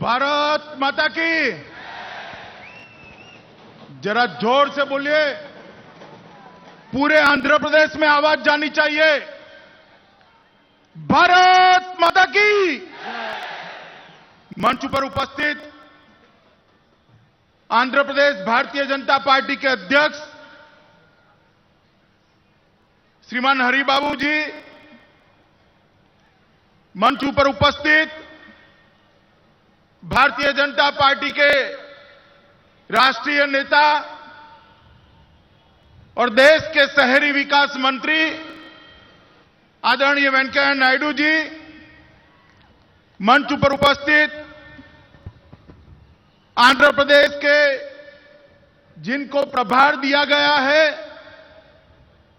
भारत माता की। जरा जोर से बोलिए, पूरे आंध्र प्रदेश में आवाज जानी चाहिए। भारत माता की। मंच पर उपस्थित आंध्र प्रदेश भारतीय जनता पार्टी के अध्यक्ष श्रीमान हरिबाबू जी, मंच पर उपस्थित भारतीय जनता पार्टी के राष्ट्रीय नेता और देश के शहरी विकास मंत्री आदरणीय वेंकैया नायडू जी, मंच पर उपस्थित आंध्र प्रदेश के जिनको प्रभार दिया गया है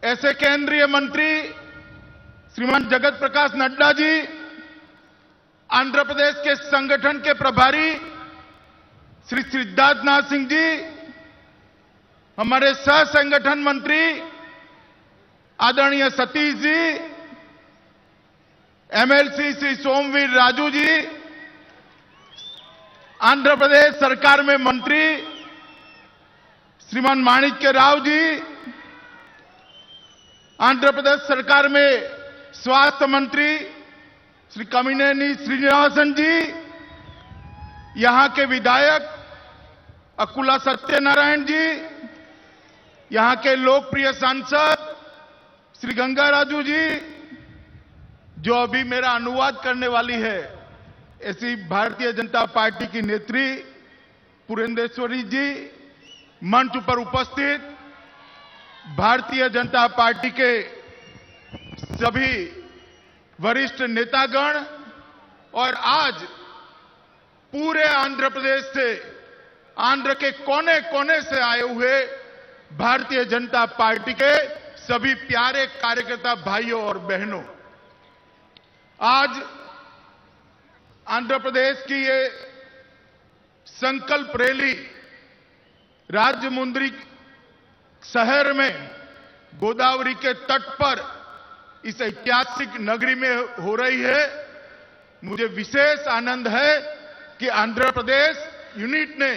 ऐसे केंद्रीय मंत्री श्रीमान जगत प्रकाश नड्डा जी, आंध्र प्रदेश के संगठन के प्रभारी श्री सिद्धार्थनाथ सिंह जी, हमारे सह संगठन मंत्री आदरणीय सतीश जी, एमएलसी श्री सोमवीर राजू जी, आंध्र प्रदेश सरकार में मंत्री श्रीमान माणिक्य राव जी, आंध्र प्रदेश सरकार में स्वास्थ्य मंत्री श्री कमिनेनी श्रीनिवासन जी, यहां के विधायक अकुला सत्यनारायण जी, यहां के लोकप्रिय सांसद श्री गंगा राजू जी, जो अभी मेरा अनुवाद करने वाली है ऐसी भारतीय जनता पार्टी की नेत्री पुरेंदेश्वरी जी, मंच पर उपस्थित भारतीय जनता पार्टी के सभी वरिष्ठ नेतागण और आज पूरे आंध्र प्रदेश से, आंध्र के कोने कोने से आए हुए भारतीय जनता पार्टी के सभी प्यारे कार्यकर्ता भाइयों और बहनों, आज आंध्र प्रदेश की ये संकल्प रैली राजमुंद्री शहर में गोदावरी के तट पर इस ऐतिहासिक नगरी में हो रही है। मुझे विशेष आनंद है कि आंध्र प्रदेश यूनिट ने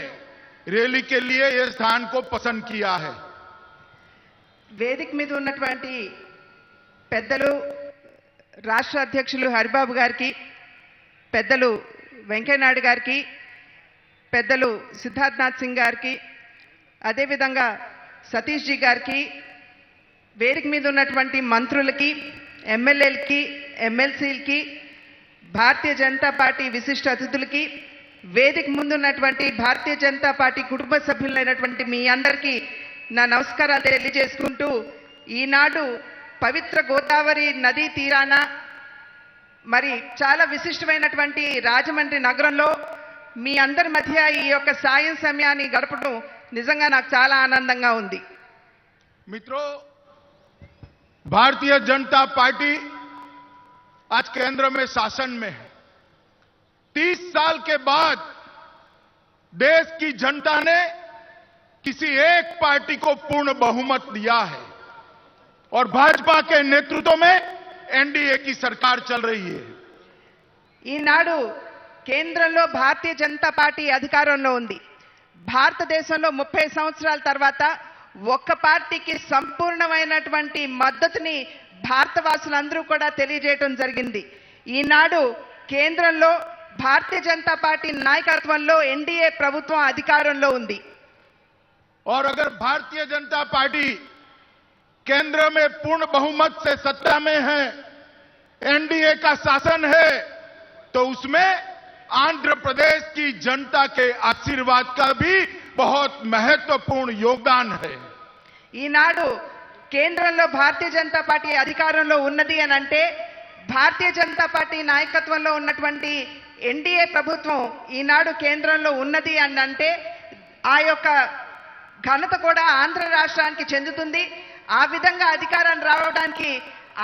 रैली के लिए यह स्थान को पसंद किया है। వేదిక మీద ఉన్నటువంటి పెద్దలు రాష్ట్ర అధ్యక్షులు హరిబాబు గారికి, పెద్దలు వెంకయ్యనాయుడు గారికి, పెద్దలు సిద్ధార్థనాథ్ సింగ్ గారికి, అదేవిధంగా సతీష్ జీ గారికి, వేదిక మీద ఉన్నటువంటి మంత్రులకి, ఎమ్మెల్యేలకి, ఎమ్మెల్సీలకి, భారతీయ జనతా పార్టీ విశిష్ట అతిథులకి, వేదిక ముందున్నటువంటి భారతీయ జనతా పార్టీ కుటుంబ సభ్యులైనటువంటి మీ అందరికీ నా నమస్కారాలు తెలియజేసుకుంటూ, ఈనాడు పవిత్ర గోదావరి నదీ తీరాన మరి చాలా విశిష్టమైనటువంటి రాజమండ్రి నగరంలో మీ అందరి మధ్య ఈ యొక్క సాయం సమయాన్ని గడపడం నిజంగా నాకు చాలా ఆనందంగా ఉంది। मित्रों, भारतीय जनता पार्टी आज केंद्र में शासन में है। 30 साल के बाद देश की जनता ने किसी एक पार्टी को पूर्ण बहुमत दिया है और भाजपा के नेतृत्व में एनडीए की सरकार चल रही है। ఈనాడు కేంద్రంలో భారతీయ జనతా పార్టీ అధికారంలో ఉంది। భారతదేశంలో 30 సంవత్సరాల తర్వాత ఒక్క పార్టీకి సంపూర్ణమైనటువంటి మద్దతుని భారతవాసులందరూ కూడా తెలియజేయడం జరిగింది। ఈనాడు కేంద్రంలో భారతీయ జనతా పార్టీ నాయకత్వంలో ఎన్డీఏ ప్రభుత్వం అధికారంలో ఉంది। और अगर भारतीय जनता पार्टी केंद्र में पूर्ण बहुमत से सत्ता में है, एनडीए का शासन है, तो उसमें आंध्र प्रदेश की जनता के आशीर्वाद का भी बहुत महत्वपूर्ण योगदान है। ఈనాడు కేంద్రంలో భారతీయ జనతా పార్టీ అధికారంలో ఉన్నది అని అంటే, భారతీయ జనతా పార్టీ నాయకత్వంలో ఉన్నటువంటి ఎన్డీఏ ప్రభుత్వం ఈనాడు కేంద్రంలో ఉన్నది అని అంటే ఆ యొక్క ఘనత కూడా ఆంధ్ర రాష్ట్రానికి చెందుతుంది। ఆ విధంగా అధికారం రావడానికి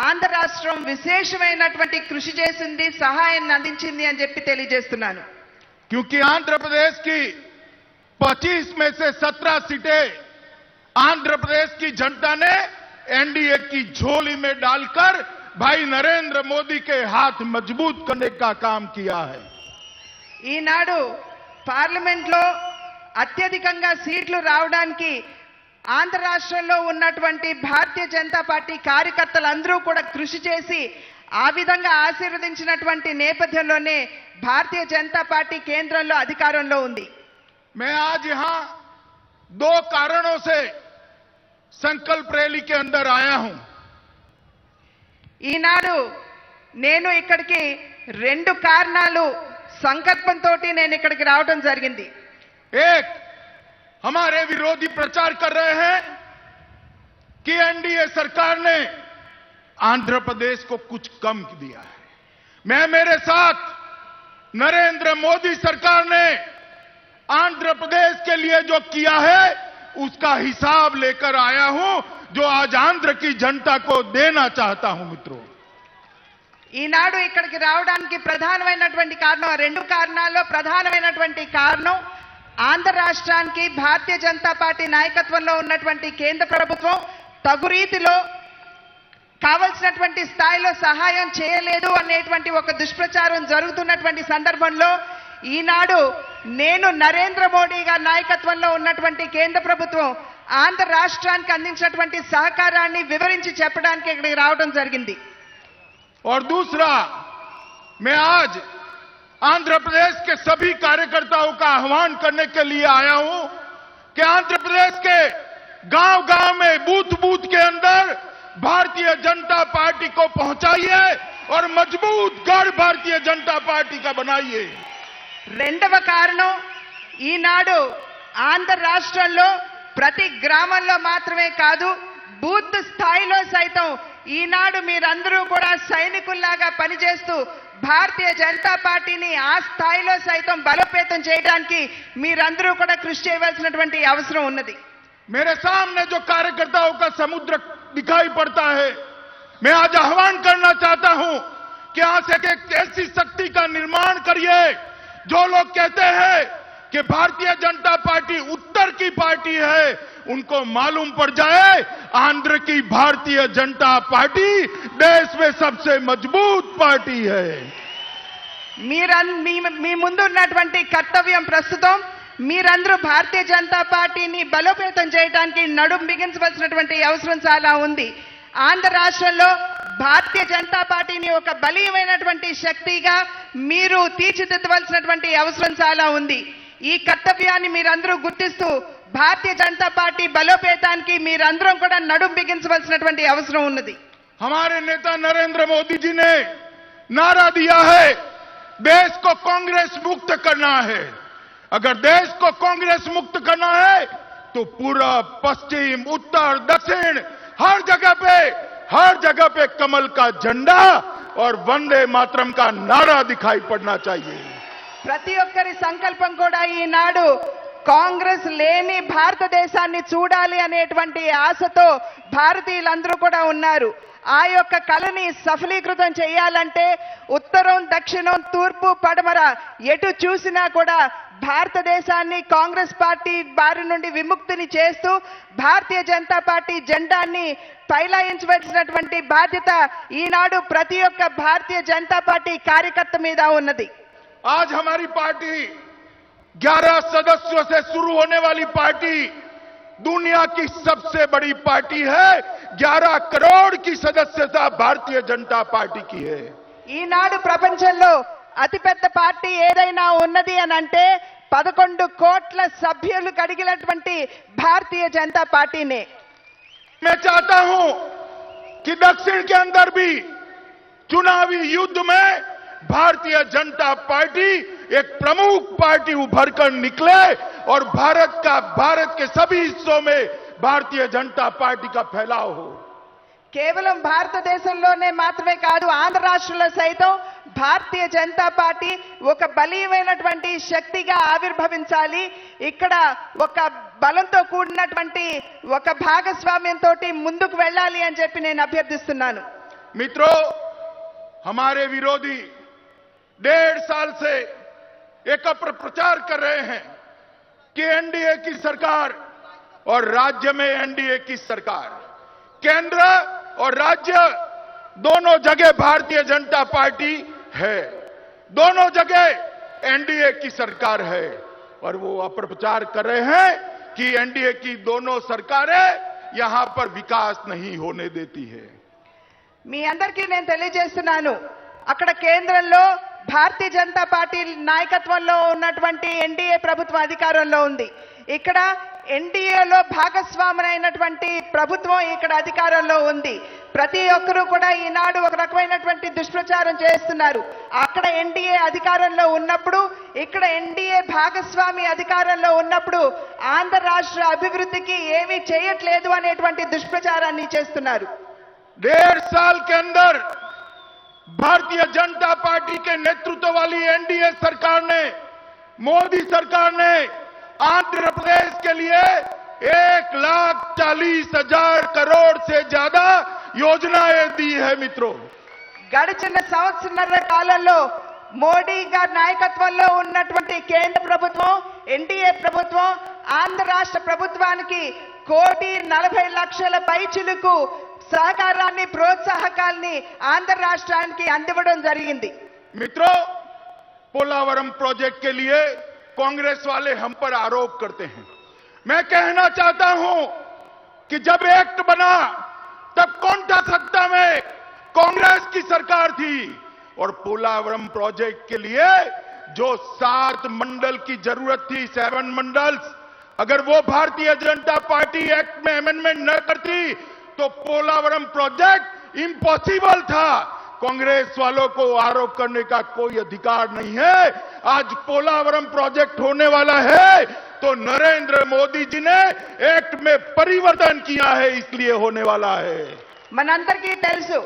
ఆంధ్ర రాష్ట్రం విశేషమైనటువంటి కృషి చేసింది, సహాయాన్ని అందించింది అని చెప్పి తెలియజేస్తున్నాను। क्योंकि आंध्र प्रदेश की 25 में से 17 सीटें आंध्र प्रदेश की जनता ने एनडीए की झोली में डालकर भाई नरेंद्र मोदी के हाथ मजबूत करने का काम किया है। ఈనాడు పార్లమెంట్లో అత్యధికంగా సీట్లు రావడానికి ఆంధ్ర రాష్ట్రంలో ఉన్నటువంటి భారతీయ జనతా పార్టీ కార్యకర్తలందరూ కూడా కృషి చేసి ఆ విధంగా ఆశీర్వదించినటువంటి నేపథ్యంలోనే భారతీయ జనతా పార్టీ కేంద్రంలో అధికారంలో ఉంది. मैं आज यहां दो कारणों से संकल्प रैली के अंदर आया हूं. ఈనాడు నేను ఇక్కడికి రెండు కారణాలు సంకల్పంతో నేను ఇక్కడికి రావడం జరిగింది. एक, हमारे विरोधी प्रचार कर रहे हैं कि एनडीए सरकार ने आंध्र प्रदेश को कुछ कम दिया है. मैं मेरे साथ नरेंद्र मोदी सरकार ने आंध्र प्रदेश के लिए जो किया है उसका हिसाब लेकर आया हूं, जो आज आंध्र की जनता को देना चाहता हूं. मित्रों, ఈనాడు ఇక్కడికి రావడానికి ప్రధానమైనటువంటి కారణం, రెండు కారణాల్లో ప్రధానమైనటువంటి కారణం ఆంధ్ర రాష్ట్రానికి భారతీయ జనతా పార్టీ నాయకత్వంలో ఉన్నటువంటి కేంద్ర ప్రభుత్వం తగు రీతిలో కావలసినటువంటి స్థాయిలో సహాయం చేయలేదు అనేటువంటి ఒక దుష్ప్రచారం జరుగుతున్నటువంటి సందర్భంలో ఈనాడు నేను నరేంద్ర మోడీ గారి నాయకత్వంలో ఉన్నటువంటి కేంద్ర ప్రభుత్వం ఆంధ్ర రాష్ట్రానికి అందించినటువంటి సహకారాన్ని వివరించి చెప్పడానికి ఇక్కడికి రావడం జరిగింది. और दूसरा, मैं आज आंध्र प्रदेश के सभी कार्यकर्ताओं का आह्वान करने के लिए आया हूं कि आंध्र प्रदेश के गांव-गांव में, बूथ-बूथ के अंदर भारतीय जनता पार्टी को पहुंचाइए और मजबूत गढ़ भारतीय जनता पार्टी का बनाइए. రెండవ కారణం, ఈనాడు ఆంధ్ర రాష్ట్రంలో ప్రతి గ్రామంలో మాత్రమే కాదు బూత్ స్థాయిలో సైతం ఈనాడు మీరందరూ కూడా సైనికుల్లాగా పనిచేస్తూ భారతీయ జనతా పార్టీని ఆ స్థాయిలో సైతం బలోపేతం చేయడానికి మీరందరూ కూడా కృషి చేయవలసినటువంటి అవసరం ఉన్నది. मेरे सामने जो कार्यकर्ताओं का समुद्र दिखाई पड़ता है, मैं आज आह्वान करना चाहता हूं कि यहां से एक ऐसी शक्ति का निर्माण करिए. जो लोग कहते हैं कि भारतीय जनता पार्टी उत्तर की पार्टी है, उनको मालूम पड़ जाए आंध्र की भारतीय जनता पार्टी देश में सबसे मजबूत पार्टी है. మీ ముందు ఉన్నటువంటి కర్తవ్యం ప్రస్తుతం మీరందరూ భారతీయ జనతా పార్టీని బలోపేతం చేయడానికి నడుం బిగించవలసినటువంటి అవసరం చాలా ఉంది. ఆంధ్ర రాష్ట్రంలో భారతీయ జనతా పార్టీని ఒక బలీయమైనటువంటి శక్తిగా మీరు తీర్చిదిద్దవలసినటువంటి అవసరం చాలా ఉంది. ఈ కర్తవ్యాన్ని మీరందరూ గుర్తిస్తూ భారతీయ జనతా పార్టీ బలోపేతానికి మీరందరూ కూడా నడుం బిగించవలసినటువంటి అవసరం ఉన్నది. हमारे नेता नरेंद्र मोदी जी ने नारा दिया है, देश को कांग्रेस मुक्त करना है. अगर देश को कांग्रेस मुक्त करना है तो पूरा पश्चिम, उत्तर, दक्षिण हर जगह पे कमल का झंडा और वंदे मातरम का नारा दिखाई पड़ना चाहिए. ప్రతి ఒక్కరి సంకల్పం కూడా ఈనాడు కాంగ్రెస్ లేని భారతదేశాన్ని చూడాలి అనేటువంటి ఆశతో భారతీయులందరూ కూడా ఉన్నారు. ఆ యొక్క కళని సఫలీకృతం చేయాలంటే ఉత్తరం, దక్షిణం, తూర్పు, పడమర ఎటు చూసినా కూడా భారతదేశాన్ని కాంగ్రెస్ పార్టీ బారి నుండి విముక్తిని చేస్తూ భారతీయ జనతా పార్టీ జెండాన్ని పైలాయించవలసినటువంటి బాధ్యత ఈనాడు ప్రతి ఒక్క భారతీయ జనతా పార్టీ కార్యకర్త మీద ఉన్నది. आज हमारी पार्टी 11 सदस्यों से शुरू होने वाली पार्टी दुनिया की सबसे बड़ी पार्टी है. 11 करोड़ की सदस्यता भारतीय जनता पार्टी की है. ఈనాడు ప్రపంచంలో అతిపెద్ద పార్టీ ఏదైనా ఉన్నది అని అంటే 11 కోట్ల సభ్యులు కలిగినటువంటి భారతీయ జనతా పార్టీనే. मैं चाहता हूं कि दक्षिण के अंदर भी चुनावी युद्ध में भारतीय जनता पार्टी एक प्रमुख पार्टी उभर कर निकले और भारत के सभी हिस्सों में भारतीय जनता पार्टी का फैलाव हो. కేవలం భారతదేశంలోనే మాత్రమే కాదు ఆంధ్ర రాష్ట్రంలో సైతం భారతీయ జనతా పార్టీ ఒక బలీయమైనటువంటి శక్తిగా ఆవిర్భవించాలి. ఇక్కడ ఒక బలంతో కూడినటువంటి ఒక భాగస్వామ్యంతో ముందుకు వెళ్ళాలి అని చెప్పి నేను అభ్యర్థిస్తున్నాను. मित्रों, हमारे विरोधी 1.5 साल से एक प्रचार कर रहे हैं कि एनडीए की सरकार और राज्य में एनडीए की सरकार, केंद्र और राज्य दोनों जगह भारतीय जनता पार्टी है. दोनों जगह एनडीए की सरकार है और वो अपप्रचार कर रहे हैं कि एनडीए की दोनों सरकारें यहां पर विकास नहीं होने देती है। మీ అందరికీ నేను తెలియజేస్తున్నాను, అక్కడ కేంద్రంలో భారతీయ జనతా పార్టీ నాయకత్వంలో ఉన్నటువంటి ఎన్డీఏ ప్రభుత్వం అధికారంలో ఉంది. ఇక్కడ ఎన్డీఏలో భాగస్వాములైనటువంటి ప్రభుత్వం ఇక్కడ అధికారంలో ఉంది. ప్రతి ఒక్కరూ కూడా ఈనాడు ఒక రకమైనటువంటి దుష్ప్రచారం చేస్తున్నారు. అక్కడ ఎన్డీఏ అధికారంలో ఉన్నప్పుడు, ఇక్కడ ఎన్డీఏ భాగస్వామి అధికారంలో ఉన్నప్పుడు ఆంధ్ర రాష్ట్ర అభివృద్ధికి ఏమీ చేయట్లేదు అనేటువంటి దుష్ప్రచారాన్ని చేస్తున్నారు. 1.5 साल के अंदर भारतीय जनता पार्टी के नेतृत्व वाली एनडीए सरकार ने, मोदी सरकार ने आंध्र प्रदेश के लिए 1,40,000 करोड़ से ज्यादा योजनाएं दी है मित्रों। గడిచిన సంవత్సరాల కాలంలో మోడీ గారి నాయకత్వంలో ఉన్నటువంటి కేంద్ర ప్రభుత్వం, ఎన్డీఏ ప్రభుత్వం ఆంధ్ర రాష్ట్ర ప్రభుత్వానికి 1,40,00,000 పైచిలుకు సహకారాన్ని, ప్రోత్సాహకాల్ని ఆంధ్ర రాష్ట్రానికి అందివ్వడం జరిగింది. मित्रों, पोलावरम प्रोजेक्ट के लिए कांग्रेस वाले हम पर आरोप करते हैं। मैं कहना चाहता हूं कि जब एक्ट बना तब कौन था सत्ता में? कांग्रेस की सरकार थी। और पोलावरम प्रोजेक्ट के लिए जो 7 मंडल की जरूरत थी, 7 मंडल्स, अगर वो भारतीय जनता पार्टी एक्ट में अमेंडमेंट न करती तो पोलावरम प्रोजेक्ट इम्पॉसिबल था। कांग्रेस वालों को आरोप करने का कोई अधिकार नहीं है। आज पोलावरम प्रोजेक्ट होने वाला है तो नरेंद्र मोदी जी ने एक्ट में परिवर्तन किया है, इसलिए होने वाला है। మనందరికీ తెలుసు,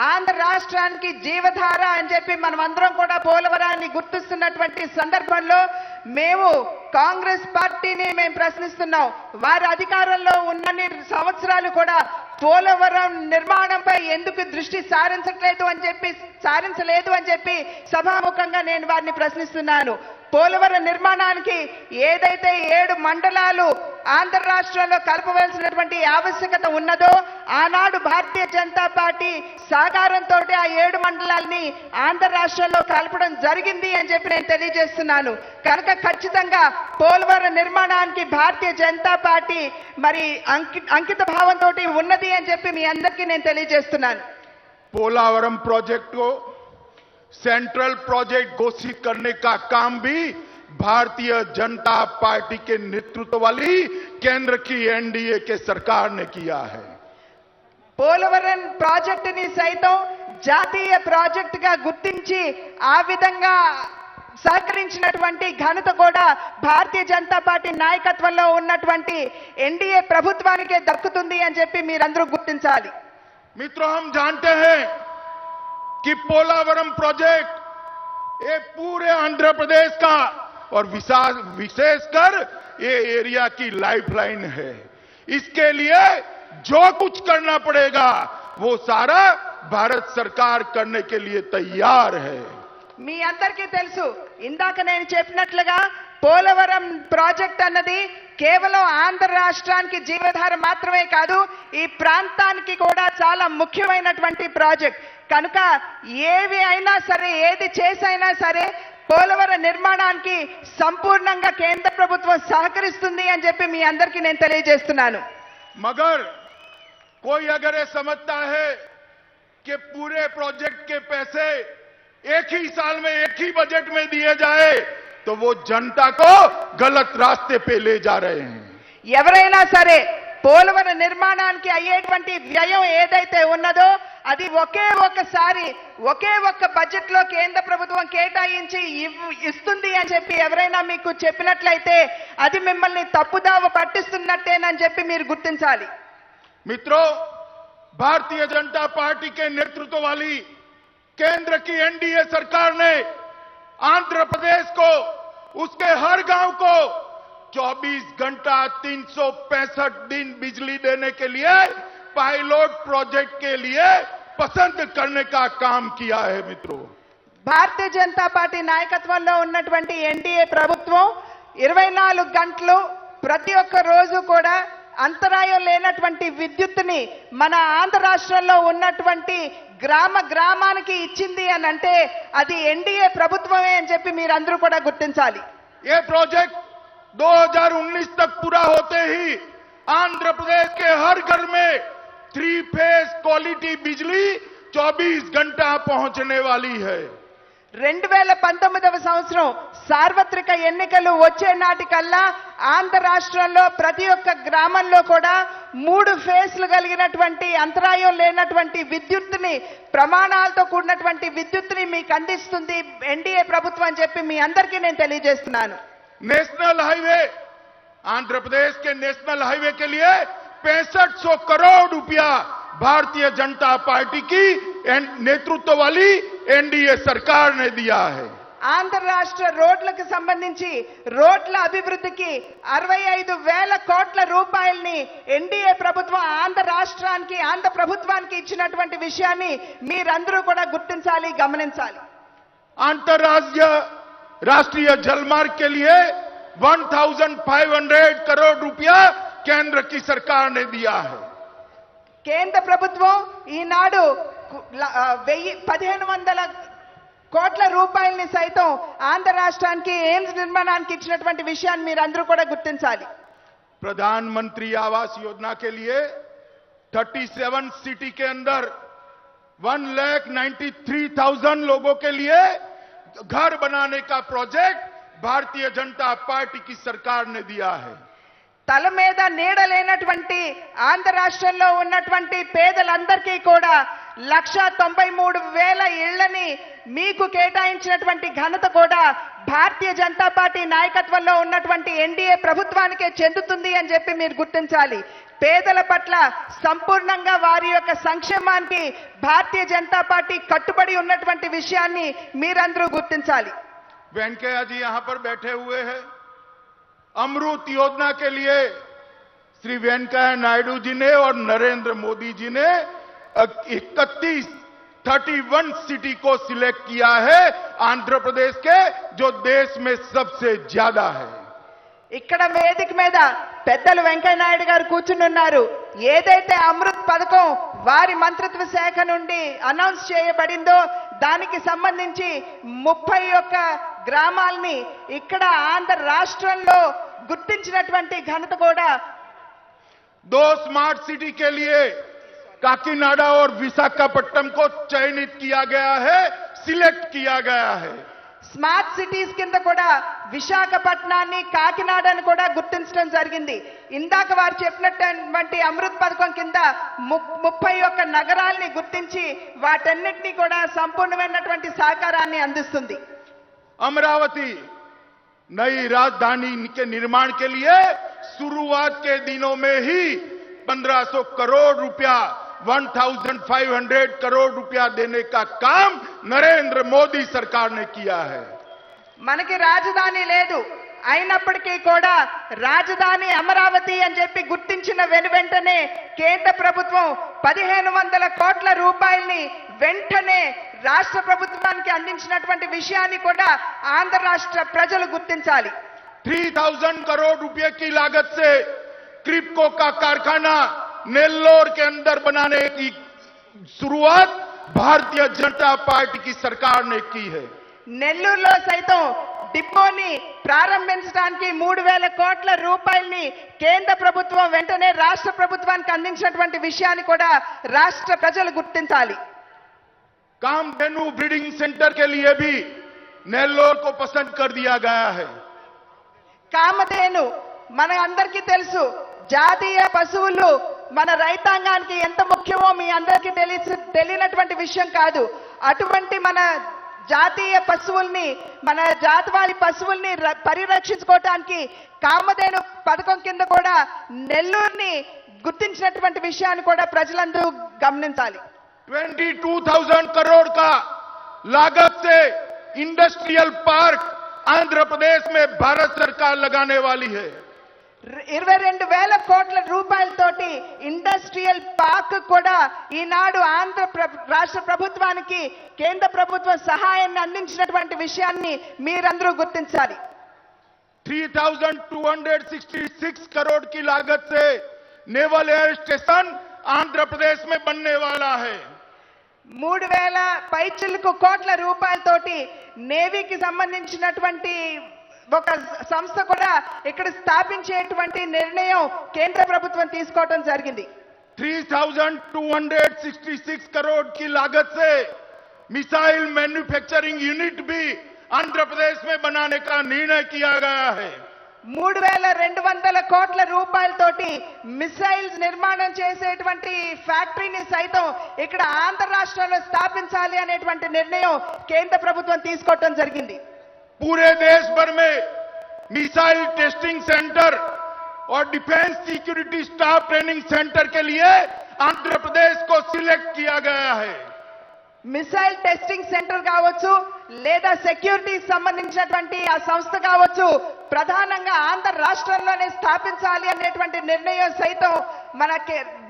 ఆంధ్ర రాష్ట్రానికి జీవధార అని చెప్పి మనమందరం కూడా పోలవరాన్ని గుర్తిస్తున్నటువంటి సందర్భంలో మేము కాంగ్రెస్ పార్టీని మేము ప్రశ్నిస్తున్నాం. వారి అధికారంలో ఉన్నన్ని సంవత్సరాలు కూడా పోలవరం నిర్మాణంపై ఎందుకు దృష్టి సారించలేదు అని చెప్పి సభాముఖంగా నేను వారిని ప్రశ్నిస్తున్నాను. పోలవరం నిర్మాణానికి ఏదైతే 7 మండలాలు ఆంధ్ర రాష్ట్రంలో కలపవలసినటువంటి ఆవశ్యకత ఉన్నదో, ఆనాడు భారతీయ జనతా పార్టీ సహకారంతో ఆ 7 మండలాల్ని ఆంధ్ర రాష్ట్రంలో కలపడం జరిగింది అని చెప్పి నేను తెలియజేస్తున్నాను. కనుక ఖచ్చితంగా పోలవరం నిర్మాణానికి భారతీయ జనతా పార్టీ మరి అంకిత భావంతో ఉన్నది అని చెప్పి మీ అందరికీ నేను తెలియజేస్తున్నాను. पोलावरम प्रोजेक्ट को सेंट्रल प्रोजेक्ट घोषित करने का काम भी भारतीय जनता पार्टी के नेतृत्व वाली केंद्र की एनडीए के सरकार ने किया है। పోలవరం ప్రాజెక్టుని సైతం జాతీయ ప్రాజెక్టుగా గుర్తించి ఆ విధంగా సహకరించినటువంటి ఘనత కూడా భారతీయ జనతా పార్టీ నాయకత్వంలో ఉన్నటువంటి ఎన్డీఏ ప్రభుత్వానికే దక్కుతుంది అని చెప్పి మీరందరూ గుర్తించాలి. मित्रों, हम जानते हैं कि पोलावरम प्रोजेक्ट ये पूरे आंध्र प्रदेश का और विशेषकर ये एरिया की लाइफलाइन है। इसके लिए जो कुछ करना पड़ेगा वो सारा भारत सरकार करने के लिए तैयार है। మీ అందరికీ తెలుసు, ఇందాక నేను చెప్పినట్లుగా పోలవరం ప్రాజెక్ట్ అన్నది కేవలం ఆంధ్ర రాష్ట్రానికి జీవధార మాత్రమే కాదు, ఈ ప్రాంతానికి కూడా చాలా ముఖ్యమైనటువంటి ప్రాజెక్ట్. కనుక ఏవి అయినా సరే, ఏది చేసైనా సరే పోలవరం నిర్మాణానికి సంపూర్ణంగా కేంద్ర ప్రభుత్వం సహకరిస్తుంది అని చెప్పి మీ అందరికీ నేను తెలియజేస్తున్నాను. मगर कोई अगर ये समझता है कि पूरे प्रोजेक्ट के पैसे एक ही साल में, एक ही बजट में दिए जाए तो वो जनता को गलत रास्ते पे ले जा रहे हैं। ఎవరైనా సరే పోలవరం నిర్మాణానికి అయ్యేటువంటి వ్యయం ఏదైతే ఉన్నదో అది ఒకే ఒక్క బడ్జెట్ లో కేంద్ర ప్రభుత్వం కేటాయించి ఇస్తుంది అని చెప్పి ఎవరైనా మీకు చెప్పినట్లయితే అది మిమ్మల్ని తప్పుదావ పట్టిస్తున్నట్టేనని చెప్పి మీరు గుర్తించాలి. मित्रों, भारतीय जनता पार्टी के नेतृत्व वाली केंद्र की एनडीए सरकार ने आंध्र प्रदेश को, उसके हर गांव को 24 घंटा 365 दिन बिजली देने के लिए पायलट प्रोजेक्ट के लिए पसंद करने का काम किया है। मित्रों, భారతీయ జనతా పార్టీ నాయకత్వంలో ఉన్నటువంటి ఎన్డీఏ ప్రభుత్వం 24 గంటలు ప్రతి ఒక్క రోజు కూడా అంతరాయం లేనటువంటి విద్యుత్తుని మన ఆంధ్ర రాష్ట్రంలో ఉన్నటువంటి గ్రామానికి ఇచ్చింది అని అంటే అది ఎన్డీఏ ప్రభుత్వమే అని చెప్పి మీరందరూ కూడా గుర్తించాలి. ये प्रोजेक्ट 2019 तक पूरा होते ही आंध्र प्रदेश के हर घर में 3 फेज क्वालिटी बिजली 24 घंटा पहुंचने वाली है. 2019వ సంవత్సరం సార్వత్రిక ఎన్నికలు వచ్చే నాటికల్లా ఆంధ్ర రాష్ట్రంలో ప్రతి ఒక్క గ్రామంలో కూడా 3 ఫేజ్లు కలిగినటువంటి అంతరాయం లేనటువంటి విద్యుత్తుని ప్రమాణాలతో కూడినటువంటి విద్యుత్తుని మీకు అందిస్తుంది ఎన్డీఏ ప్రభుత్వం అని చెప్పి మీ అందరికీ నేను తెలియజేస్తున్నాను. नेशनल हाईवे आंध्र प्रदेश के नेशनल हाईवे के लिए 6500 करोड़ रुपया भारतीय जनता पार्टी की नेतृत्व वाली एनडीए सरकार ने दिया है. ఆంధ్ర రాష్ట్ర రోడ్లకు సంబంధించి రోడ్ల అభివృద్ధికి 65,000 కోట్ల రూపాయల్ని ఎన్డీఏ ప్రభుత్వం ఆంధ్ర రాష్ట్రానికి ఆంధ్ర ప్రభుత్వానికి ఇచ్చినటువంటి విషయాన్ని మీరందరూ కూడా గుర్తించాలి, గమనించాలి. अंतर्राष्ट्रीय राष्ट्रीय जलमार्ग के लिए 1,500 करोड़ रुपया केंद्र की सरकार ने दिया है. కేంద్ర ప్రభుత్వం ఈనాడు 1,500 కోట్ల రూపాయల్ని సైతం ఆంధ్ర రాష్ట్రానికి ఎయిమ్స్ నిర్మాణానికి ఇచ్చినటువంటి విషయాన్ని మీరందరూ కూడా గుర్తించాలి. प्रधानमंत्री आवास योजना के लिए 37 सिटी के अंदर 1,93,000 लोगों के लिए घर बनाने का प्रोजेक्ट भारतीय जनता पार्टी की सरकार ने दिया है. తల మీద నీడ లేనటువంటి ఆంధ్ర రాష్ట్రంలో ఉన్నటువంటి పేదలందరికీ కూడా 1,93,000 ఇళ్లని మీకు కేటాయించినటువంటి ఘనత కూడా భారతీయ జనతా పార్టీ నాయకత్వంలో ఉన్నటువంటి ఎన్డీఏ ప్రభుత్వానికే చెందుతుంది అని చెప్పి మీరు గుర్తించాలి. పేదల పట్ల సంపూర్ణంగా వారి యొక్క సంక్షేమానికి భారతీయ జనతా పార్టీ కట్టుబడి ఉన్నటువంటి విషయాన్ని మీరందరూ గుర్తించాలి. वेंकैया जी यहां पर बैठे हुए हैं. अमृत योजना के लिए श्री वेंकैया नायडू जी ने और नरेंद्र मोदी जी ने 31 सिटी को सिलेक्ट किया है आंध्र प्रदेश के, जो देश में सबसे ज्यादा है. ఇక్కడ వేదిక మీద పెద్దలు వెంకయ్య నాయుడు గారు కూర్చుని ఉన్నారు. ఏదైతే అమృత్ పథకం వారి మంత్రిత్వ శాఖ నుండి అనౌన్స్ చేయబడిందో దానికి సంబంధించి 31 గ్రామాలని ఇక్కడ ఆంధ్ర రాష్ట్రంలో గుర్తించినటువంటి ఘనత కూడా 2 स्मार्ट सिटी के लिए काकीनाडा और विशाखापट्टनम को चयनित किया गया है, सिलेक्ट किया गया है. స్మార్ట్ సిటీస్ కింద కూడా విశాఖపట్నాన్ని కాకినాడని కూడా గుర్తించడం జరిగింది. ఇందాక వారు చెప్పినటువంటి అమృత్ పథకం కింద 31 నగరాల్ని గుర్తించి వాటన్నిటినీ కూడా సంపూర్ణమైనటువంటి సహకారాన్ని అందిస్తుంది. अमरावती नई राजधानी के निर्माण के लिए शुरुआत के दिनों में ही 1,500 करोड़ रुपया 1,500 करोड़ रुपया देने का काम नरेंद्र मोदी सरकार ने किया है. మనకి రాజధాని లేదు, అయినప్పటికీ కూడా రాజధాని అమరావతి అని చెప్పి గుర్తించిన వెంటనే కేంద్ర ప్రభుత్వం 1,500 కోట్ల రూపాయల్ని వెంటనే రాష్ట్ర ప్రభుత్వానికి అందించినటువంటి విషయాన్ని కూడా ఆంధ్ర రాష్ట్ర ప్రజలు గుర్తించాలి. 3,000 करोड़ रुपए की लागत से क्रिप्को का कारखाना नेल्लोर के अंदर बनाने की शुरुआत भारतीय जनता पार्टी की सरकार ने की है. నెల్లూరులో సైతం డిపోని ప్రారంభించడానికి 3,000 కోట్ల రూపాయల్ని కేంద్ర ప్రభుత్వం వెంటనే రాష్ట్ర ప్రభుత్వానికి అందించినటువంటి విషయాన్ని కూడా రాష్ట్ర ప్రజలు గుర్తించాలి. कामधेनु ब्रीडिंग सेंटर के लिए भी नेल्लोर को पसंद कर दिया गया है. కామధేను మన అందరికీ తెలుసు, జాతీయ పశువులు మన రైతాంగానికి ఎంత ముఖ్యమో మీ అందరికీ తెలియనటువంటి విషయం కాదు. అటువంటి మన జాతీయ పశువుల్ని మన జాతవాళి పశువుల్ని పరిరక్షించుకోవటానికి కామధేను పథకం కింద కూడా నెల్లూరుని గుర్తించినటువంటి విషయాన్ని కూడా ప్రజలందరూ గమనించాలి. 22,000 करोड़ का लागत से इंडस्ट्रियल पार्क आंध्र प्रदेश में भारत सरकार लगाने वाली है. 22,000 కోట్ల రూపాయలతోటి ఇండస్ట్రియల్ పార్క్ కూడా ఈనాడు ఆంధ్ర రాష్ట్ర ప్రభుత్వానికి కేంద్ర ప్రభుత్వం సహాయాన్ని అందించినటువంటి విషయాన్ని మీరందరూ గుర్తించాలి. 3,266 करोड़ की लागत से naval air station Andhra Pradesh में बनने वाला है। 3,000 పైచిలకు కోట్ల రూపాయలతోటి నేవీకి సంబంధించినటువంటి ఒక సంస్థ కూడా ఇక్కడ స్థాపించేటువంటి నిర్ణయం కేంద్ర ప్రభుత్వం తీసుకోవడం జరిగింది. 3,266 करोड़ की लागत से मिसाइल मैन्युफैक्चरिंग यूनिट भी आंध्र प्रदेश में बनाने का निर्णय किया गया है। 3,200 కోట్ల రూపాయలతోటి మిసైల్స్ నిర్మాణం చేసేటువంటి ఫ్యాక్టరీని సైతం ఇక్కడ ఆంధ్ర రాష్ట్రంలో స్థాపించాలి అనేటువంటి నిర్ణయం కేంద్ర ప్రభుత్వం తీసుకోవడం జరిగింది. पूरे देश भर में मिसाइल टेस्टिंग सेंटर और defence security staff training centre के लिए आंध्र प्रदेश को सिलेक्ट किया गया है। మిసైల్ టెస్టింగ్ సెంటర్ కావచ్చు లేదా సెక్యూరిటీకి సంబంధించినటువంటి ఆ సంస్థ కావచ్చు ప్రధానంగా ఆంధ్ర రాష్ట్రంలోనే స్థాపించాలి అనేటువంటి నిర్ణయం సైతం మన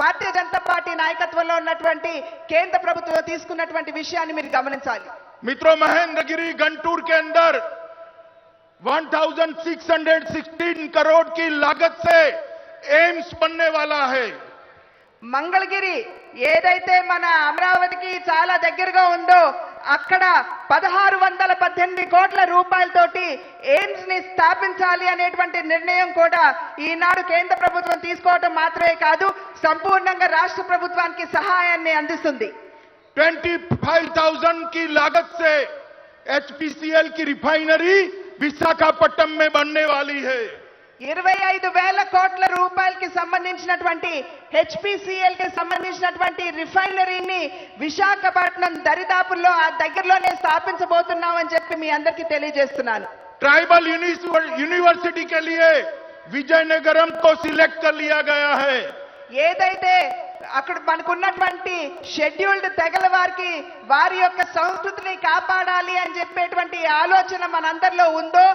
భారతీయ జనతా పార్టీ నాయకత్వంలో ఉన్నటువంటి కేంద్ర ప్రభుత్వం తీసుకున్నటువంటి విషయాన్ని మీరు గమనించాలి. मित्रों, महेंद्रगिरी गंटूर के अंदर 1,616 करोड़ की लागत से एम्स बनने वाला है। మంగళగిరి ఏదైతే మన అమరావతికి చాలా దగ్గరగా ఉందో అక్కడ 1,618 కోట్ల రూపాయలతోటి ఎయిమ్స్ ని స్థాపించాలి అనేటువంటి నిర్ణయం కూడా ఈనాడు కేంద్ర ప్రభుత్వం తీసుకోవడం మాత్రమే కాదు సంపూర్ణంగా రాష్ట్ర ప్రభుత్వానికి సహాయాన్ని అందిస్తుంది. 25,000 की लागत से HPCL की रिफाइनरी विशाखापट्टनम में बनने वाली है। 25,000 కోట్ల రూపాయలకి సంబంధించినటువంటి హెచ్పిసిఎల్ కి సంబంధించినటువంటి రిఫైనరీని విశాఖపట్నం దరిదాపుల్లో ఆ దగ్గరలోనే స్థాపించబోతున్నామని చెప్పి మీ అందరికీ తెలియజేస్తున్నాను. ट्राइबल यूनिवर्सिटी के लिए विजयनगरम को सिलेक्ट कर लिया गया है। ఏదైతే అక్కడ మనకున్నటువంటి షెడ్యూల్డ్ తెగల వారికి వారి యొక్క సంస్కృతిని కాపాడాలి అని చెప్పేటువంటి ఆలోచన మనందరిలో ఉందో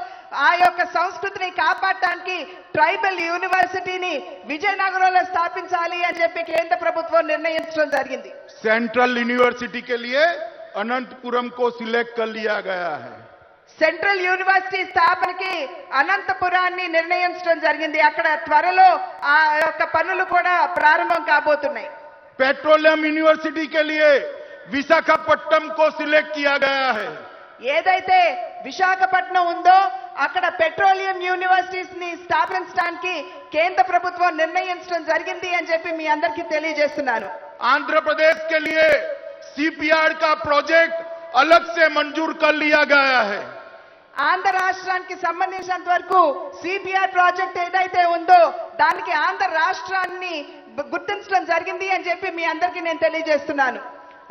ఆ యొక్క సంస్కృతిని కాపాడటానికి ట్రైబల్ యూనివర్సిటీని విజయనగరంలో స్థాపించాలి అని చెప్పి కేంద్ర ప్రభుత్వం నిర్ణయించడం జరిగింది. सेंट्रल यूनिवर्सिटी के लिए अनंतपुरम को सिलेक्ट कर लिया गया है। సెంట్రల్ యూనివర్సిటీ స్థాపనకి అనంతపురాన్ని నిర్ణయించడం జరిగింది. అక్కడ త్వరలో ఆ యొక్క పనులు కూడా ప్రారంభం కాబోతున్నాయి. पेट्रोलियम यूनिवर्सिटी के लिए विशाखापट्टनम को सिलेक्ट किया गया है। ఏదైతే విశాఖపట్నం ఉందో అక్కడ పెట్రోలియం యూనివర్సిటీస్ ని స్థాపించడానికి కేంద్ర ప్రభుత్వం నిర్ణయించడం జరిగింది అని చెప్పి మీ అందరికీ తెలియజేస్తున్నాను. आंध्र प्रदेश के लिए सीपीआर का प्रोजेक्ट अलग से मंजूर कर लिया गया है। ఆంధ్ర రాష్ట్రానికి సంబంధించినంత వరకు సిపిఆర్ ప్రాజెక్ట్ ఏదైతే ఉందో దానికి ఆంధ్ర రాష్ట్రాన్ని గుర్తించడం జరిగింది అని చెప్పి మీ అందరికీ నేను తెలియజేస్తున్నాను.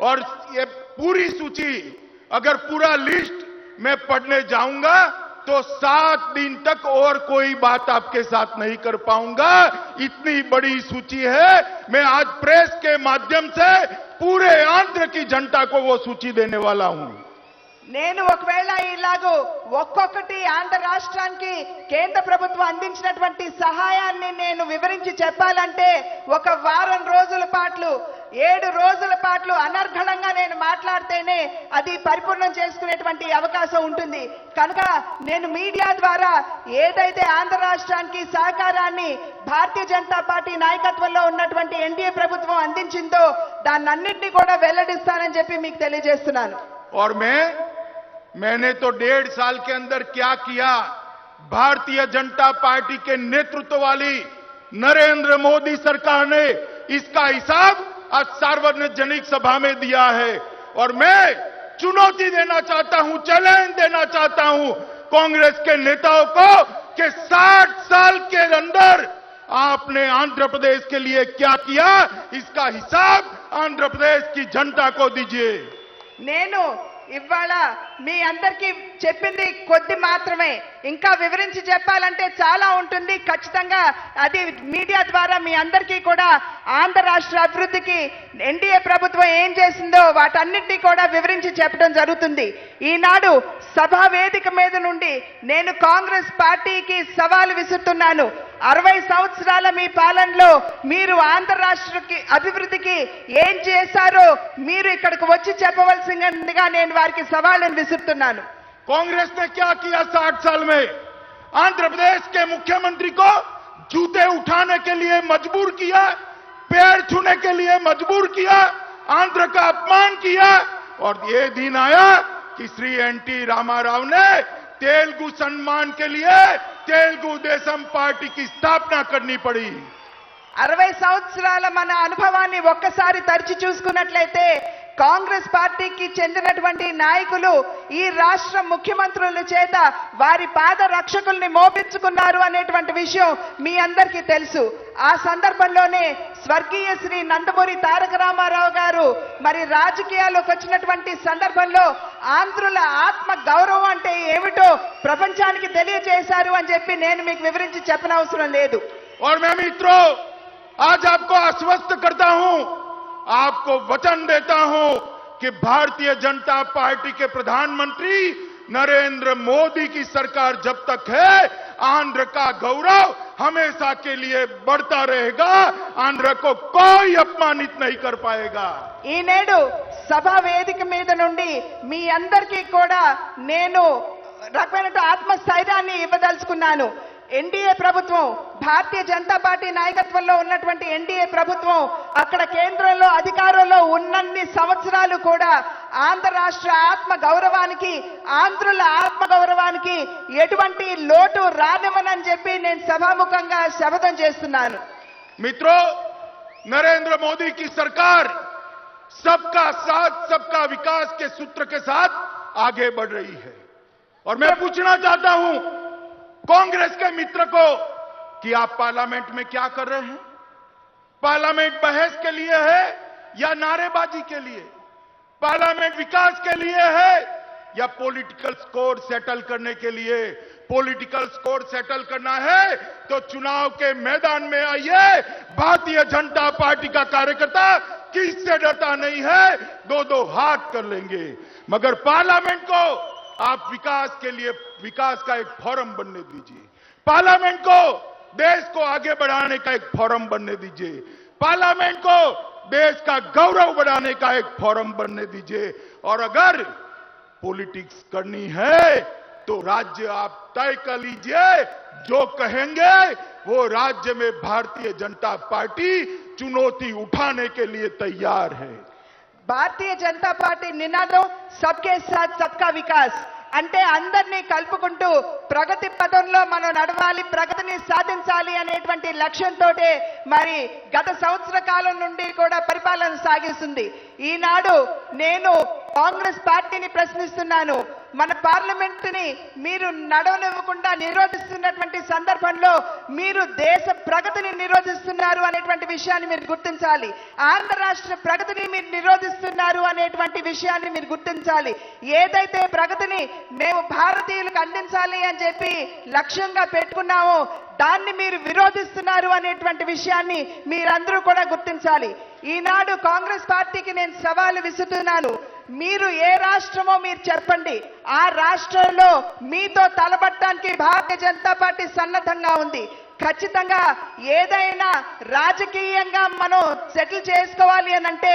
और ये पूरी सूची अगर पूरा लिस्ट मैं पढ़ने जाऊंगा तो 7 दिन तक और कोई बात आपके साथ नहीं कर पाऊंगा। इतनी बड़ी सूची है। मैं आज प्रेस के माध्यम से पूरे आंध्र की जनता को वो सूची देने वाला हूं। నేను ఒకవేళ ఇలాగో ఒక్కొక్కటి ఆంధ్ర రాష్ట్రానికి కేంద్ర ప్రభుత్వం అందించినటువంటి సహాయాన్ని నేను వివరించి చెప్పాలంటే ఒక వారం రోజుల పాటు 7 రోజుల పాటు అనర్ఘళంగా నేను మాట్లాడితేనే అది పరిపూర్ణం చేసుకునేటువంటి అవకాశం ఉంటుంది. కనుక నేను మీడియా ద్వారా ఏదైతే ఆంధ్ర రాష్ట్రానికి సహకారాన్ని భారతీయ జనతా పార్టీ నాయకత్వంలో ఉన్నటువంటి ఎన్డీఏ ప్రభుత్వం అందించిందో దాన్నన్నింటినీ కూడా వెల్లడిస్తానని చెప్పి మీకు తెలియజేస్తున్నాను. और मैंने तो 1.5 साल के अंदर क्या किया, भारतीय जनता पार्टी के नेतृत्व वाली नरेंद्र मोदी सरकार ने इसका हिसाब आज सार्वजनिक सभा में दिया है। और मैं चुनौती देना चाहता हूं, चैलेंज देना चाहता हूं कांग्रेस के नेताओं को कि 60 साल के अंदर आपने आंध्र प्रदेश के लिए क्या किया, इसका हिसाब आंध्र प्रदेश की जनता को दीजिए। నేను ఇవాళ మీ అందరికీ చెప్పింది కొద్ది మాత్రమే. ఇంకా వివరించి చెప్పాలంటే చాలా ఉంటుంది. ఖచ్చితంగా అది మీడియా ద్వారా మీ అందరికీ కూడా ఆంధ్ర రాష్ట్ర అభివృద్ధికి ఎన్డీఏ ప్రభుత్వం ఏం చేసిందో వాటన్నిటినీ కూడా వివరించి చెప్పడం జరుగుతుంది. ఈనాడు సభా వేదిక మీద నుండి నేను కాంగ్రెస్ పార్టీకి సవాలు విసురుతున్నాను. 60 సంవత్సరాల మీ పాలనలో మీరు ఆంధ్ర రాష్ట్రకి అభివృద్ధికి ఏం చేశారో మీరు ఇక్కడికి వచ్చి చెప్పవలసిందిగా నేను వారికి సవాళ్ళను విసురుతున్నాను. कांग्रेस ने क्या किया 60 साल में? आंध्र प्रदेश के मुख्यमंत्री को जूते उठाने के लिए मजबूर किया, पैर छूने के लिए मजबूर किया, आंध्र का अपमान किया। और ये दिन आया कि श्री एनटी रामाराव ने तेलुगु सम्मान के लिए तेलुगु देशम पार्टी की स्थापना करनी पड़ी। 60 సంవత్సరాల మన అనుభవాన్ని ఒక్కసారి తరిచి చూసుకున్నట్లయితే కాంగ్రెస్ పార్టీకి చెందినటువంటి నాయకులు ఈ రాష్ట్ర ముఖ్యమంత్రుల చేత వారి పాద రక్షకుల్ని మోపించుకున్నారు అనేటువంటి విషయం మీ అందరికీ తెలుసు. ఆ సందర్భంలోనే స్వర్గీయ శ్రీ నందమూరి తారక రామారావు గారు మరి రాజకీయాల్లోకి వచ్చినటువంటి సందర్భంలో ఆంధ్రుల ఆత్మ గౌరవం అంటే ఏమిటో ప్రపంచానికి తెలియజేశారు అని చెప్పి నేను మీకు వివరించి చెప్పనవసరం లేదు. और मैं मित्रों आज आपको आश्वस्त करता हूं, आपको वचन देता हूं कि भारतीय जनता पार्टी के प्रधानमंत्री नरेंद्र मोदी की सरकार जब तक है आंध्र का गौरव हमेशा के लिए बढ़ता रहेगा। आंध्र को कोई अपमानित नहीं कर पाएगा। ఈ నేడు సభా వేదిక మీద నుండి మీ అందరికీ కూడా నేను రకమైన ఆత్మస్థైర్యాన్ని ఇవ్వదలుచుకున్నాను. ఎన్డీఏ ప్రభుత్వం భారతీయ జనతా పార్టీ నాయకత్వంలో ఉన్నటువంటి ఎన్డీఏ ప్రభుత్వం అక్కడ కేంద్రంలో అధికారంలో ఉన్నన్ని సంవత్సరాలు కూడా ఆంధ్ర రాష్ట్ర ఆత్మ గౌరవానికి ఆంధ్రుల ఆత్మ గౌరవానికి ఎటువంటి లోటు రానివ్వనని చెప్పి నేను సభాముఖంగా శపథం చేస్తున్నాను. मित्रों, नरेंद्र मोदी की सरकार सबका साथ सबका विकास के सूत्र के साथ आगे बढ़ रही है। और मैं पूछना चाहता हूं कांग्रेस के मित्र को कि आप पार्लियामेंट में क्या कर रहे हैं? पार्लियामेंट बहस के लिए है या नारेबाजी के लिए? पार्लियामेंट विकास के लिए है या पॉलिटिकल स्कोर सेटल करने के लिए? पॉलिटिकल स्कोर सेटल करना है तो चुनाव के मैदान में आइए। भारतीय जनता पार्टी का कार्यकर्ता किससे डरता नहीं है, दो दो हाथ कर लेंगे। मगर पार्लियामेंट को आप विकास के लिए विकास का एक फोरम बनने दीजिए। पार्लियामेंट को देश को आगे बढ़ाने का एक फोरम बनने दीजिए। पार्लियामेंट को देश का गौरव बढ़ाने का एक फोरम बनने दीजिए। और अगर पॉलिटिक्स करनी है तो राज्य आप तय कर लीजिए। जो कहेंगे वो राज्य में भारतीय जनता पार्टी चुनौती उठाने के लिए तैयार है। భారతీయ జనతా పార్టీ నినాదం సబ్కే సాత్ సబ్కా వికాస్ అంటే అందరినీ కలుపుకుంటూ ప్రగతి పదంలో మనం నడవాలి, ప్రగతిని సాధించాలి అనేటువంటి లక్ష్యంతో మరి గత సంవత్సర కాలం నుండి కూడా పరిపాలన సాగిస్తుంది. ఈనాడు నేను కాంగ్రెస్ పార్టీని ప్రశ్నిస్తున్నాను. మన పార్లమెంట్ ని మీరు నడవనివ్వకుండా నిరోధిస్తున్నటువంటి సందర్భంలో మీరు దేశ ప్రగతిని నిరోధిస్తున్నారు అనేటువంటి విషయాన్ని మీరు గుర్తించాలి. ఆంధ్ర రాష్ట్ర ప్రగతిని మీరు నిరోధిస్తున్నారు అనేటువంటి విషయాన్ని మీరు గుర్తించాలి. ఏదైతే ప్రగతిని మేము భారతీయులకు అందించాలి అని చెప్పి లక్ష్యంగా పెట్టుకున్నామో దాన్ని మీరు విరోధిస్తున్నారు అనేటువంటి విషయాన్ని మీరందరూ కూడా గుర్తించాలి. ఈనాడు కాంగ్రెస్ పార్టీకి నేను సవాలు విసురుతున్నాను. మీరు ఏ రాష్ట్రమో మీరు చెప్పండి. ఆ రాష్ట్రంలో మీతో తలపడటానికి భారతీయ జనతా పార్టీ సన్నద్ధంగా ఉంది. ఖచ్చితంగా ఏదైనా రాజకీయంగా మనం సెటిల్ చేసుకోవాలి అని అంటే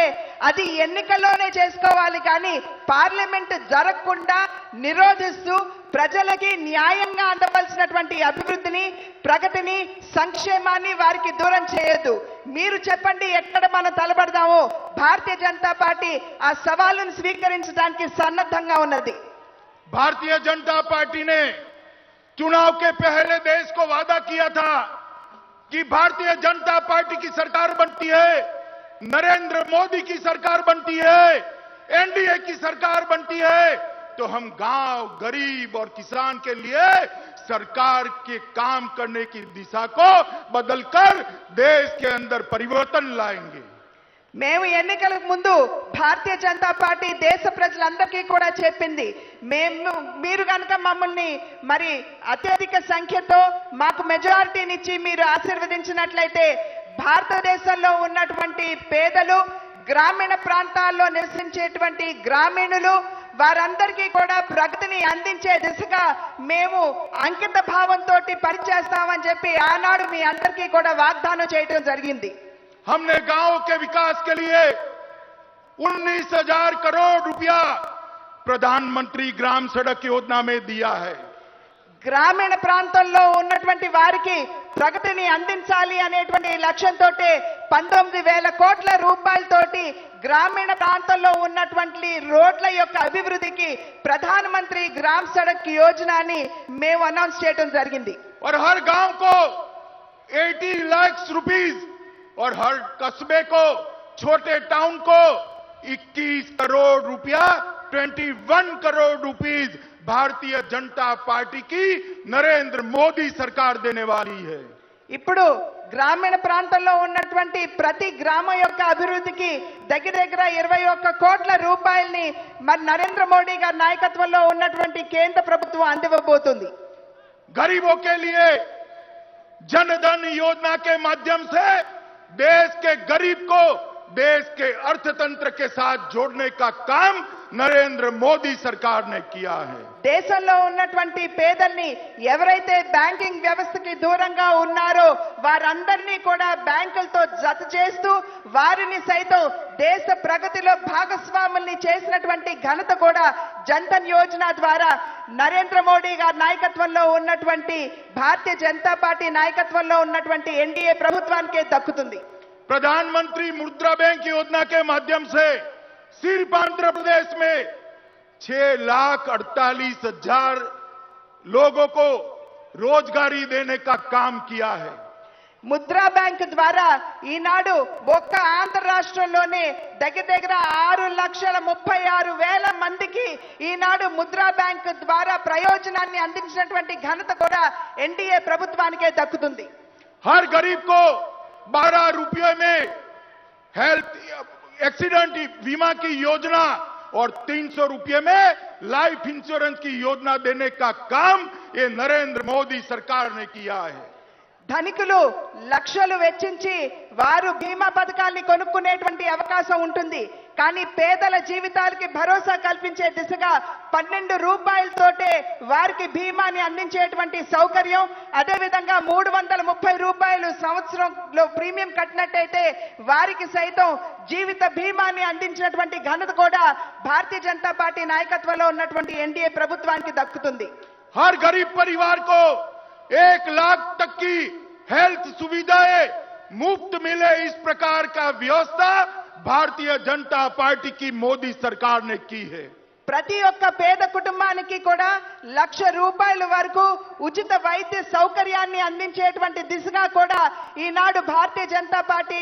అది ఎన్నికల్లోనే చేసుకోవాలి. కానీ పార్లమెంట్ జరగకుండా నిరోధిస్తూ ప్రజలకి న్యాయంగా అందవలసినటువంటి అభివృద్ధిని, ప్రగతిని, సంక్షేమాన్ని వారికి దూరం చేయొద్దు. మీరు చెప్పండి ఎక్కడ మనం తలపడదామో భారతీయ జనతా పార్టీ ఆ సవాలును స్వీకరించడానికి సన్నద్ధంగా ఉన్నది. भारतीय जनता पार्टी ने चुनाव के पहले देश को वादा किया था कि भारतीय जनता पार्टी की सरकार बनती है, नरेंद्र मोदी की सरकार बनती है, एनडीए की सरकार बनती है तो हम गांव, गरीब और किसान के लिए सरकार के काम करने की दिशा को बदलकर देश के अंदर परिवर्तन लाएंगे। మేము ఎన్నికలకు ముందు భారతీయ జనతా పార్టీ దేశ ప్రజలందరికీ కూడా చెప్పింది, మీరు కనుక మమ్మల్ని మరి అత్యధిక సంఖ్యతో మాకు మెజారిటీనిచ్చి మీరు ఆశీర్వదించినట్లయితే భారతదేశంలో ఉన్నటువంటి పేదలు, గ్రామీణ ప్రాంతాల్లో నివసించేటువంటి గ్రామీణులు వారందరికీ కూడా ప్రగతిని అందించే దిశగా మేము అంకిత భావంతో పనిచేస్తామని చెప్పి ఆనాడు మీ అందరికీ కూడా వాగ్దానం చేయడం జరిగింది. हमने गांव के विकास के लिए 19,000 करोड़ रुपया प्रधानमंत्री ग्राम सड़क योजना में दिया है। గ్రామీణ ప్రాంతంలో ఉన్నటువంటి వారికి ప్రగతిని అందించాలి అనేటువంటి లక్ష్యంతో 19,000 కోట్ల రూపాయలతోటి గ్రామీణ ప్రాంతంలో ఉన్నటువంటి రోడ్ల యొక్క అభివృద్ధికి ప్రధానమంత్రి గ్రామ్ సడక్ యోజనని మేము అనౌన్స్ చేయడం జరిగింది. और हर गांव को 80 लाख रुपीस और हर कस्बे को, छोटे टाउन को 21 करोड़ रुपया, 21 करोड़ रुपीस भारतीय जनता पार्टी की नरेंद्र मोदी सरकार देने वाली है. ఇప్పుడు గ్రామీణ ప్రాంతంలో ఉన్నటువంటి ప్రతి గ్రామం యొక్క అభివృద్ధికి దగ్గర 21 కోట్ల రూపాయల్ని మరి నరేంద్ర మోడీ గారి నాయకత్వంలో ఉన్నటువంటి కేంద్ర ప్రభుత్వం అందివ్వబోతుంది. गरीबों के लिए जनधन योजना के माध्यम से देश के गरीब को देश के अर्थतंत्र के साथ जोड़ने का काम नरेंद्र मोदी सरकार ने किया है. దేశంలో ఉన్నటువంటి పేదల్ని ఎవరైతే బ్యాంకింగ్ వ్యవస్థకి దూరంగా ఉన్నారో వారందరినీ కూడా బ్యాంకులతో జత చేస్తూ వారిని సైతం దేశ ప్రగతిలో భాగస్వాముల్ని చేసినటువంటి ఘనత కూడా జన్ధన్ యోజన ద్వారా నరేంద్ర మోడీ గారి నాయకత్వంలో ఉన్నటువంటి భారతీయ జనతా పార్టీ నాయకత్వంలో ఉన్నటువంటి ఎన్డీఏ ప్రభుత్వానికే దక్కుతుంది. प्रधानमंत्री मुद्रा बैंक योजना के माध्यम से सिर्फ आंध्र प्रदेश में 6,48,000 लोगों को रोजगारी देने का काम किया है. ముద్రా బ్యాంక్ ద్వారా ఈనాడు ఒక్క ఆంధ్ర రాష్ట్రంలోనే దగ్గర 6,36,000 మందికి ఈనాడు ముద్రా బ్యాంక్ ద్వారా ప్రయోజనాన్ని అందించినటువంటి ఘనత కూడా ఎన్డీఏ ప్రభుత్వానికే దక్కుతుంది. हर गरीब को 12 रुपये में हेल्थ एक्सीडेंट बीमा की योजना और 300 रुपये में लाइफ इंश्योरेंस की योजना देने का काम ये नरेंद्र मोदी सरकार ने किया है. ధనికులు లక్షలు వెచ్చించి వారు బీమా పథకాన్ని కొనుక్కునేటువంటి అవకాశం ఉంటుంది. కానీ పేదల జీవితాలకి భరోసా కల్పించే దిశగా 12 రూపాయలతోటే వారికి బీమాని అందించేటువంటి సౌకర్యం, అదేవిధంగా 330 రూపాయలు సంవత్సరంలో ప్రీమియం కట్టినట్టయితే వారికి సైతం జీవిత బీమాని అందించినటువంటి ఘనత కూడా భారతీయ జనతా పార్టీ నాయకత్వంలో ఉన్నటువంటి ఎన్డీఏ ప్రభుత్వానికి దక్కుతుంది. हर गरीब परिवार को 1 लाख तक की हेल्थ सुविधाएं मुफ्त मिले, इस प्रकार का व्यवस्था भारतीय जनता पार्टी की मोदी सरकार ने की है. ప్రతి ఒక్క పేద కుటుంబానికి కూడా 1,00,000 రూపాయల వరకు ఉచిత వైద్య సౌకర్యాన్ని అందించేటువంటి దిశగా కూడా ఈనాడు భారతీయ జనతా పార్టీ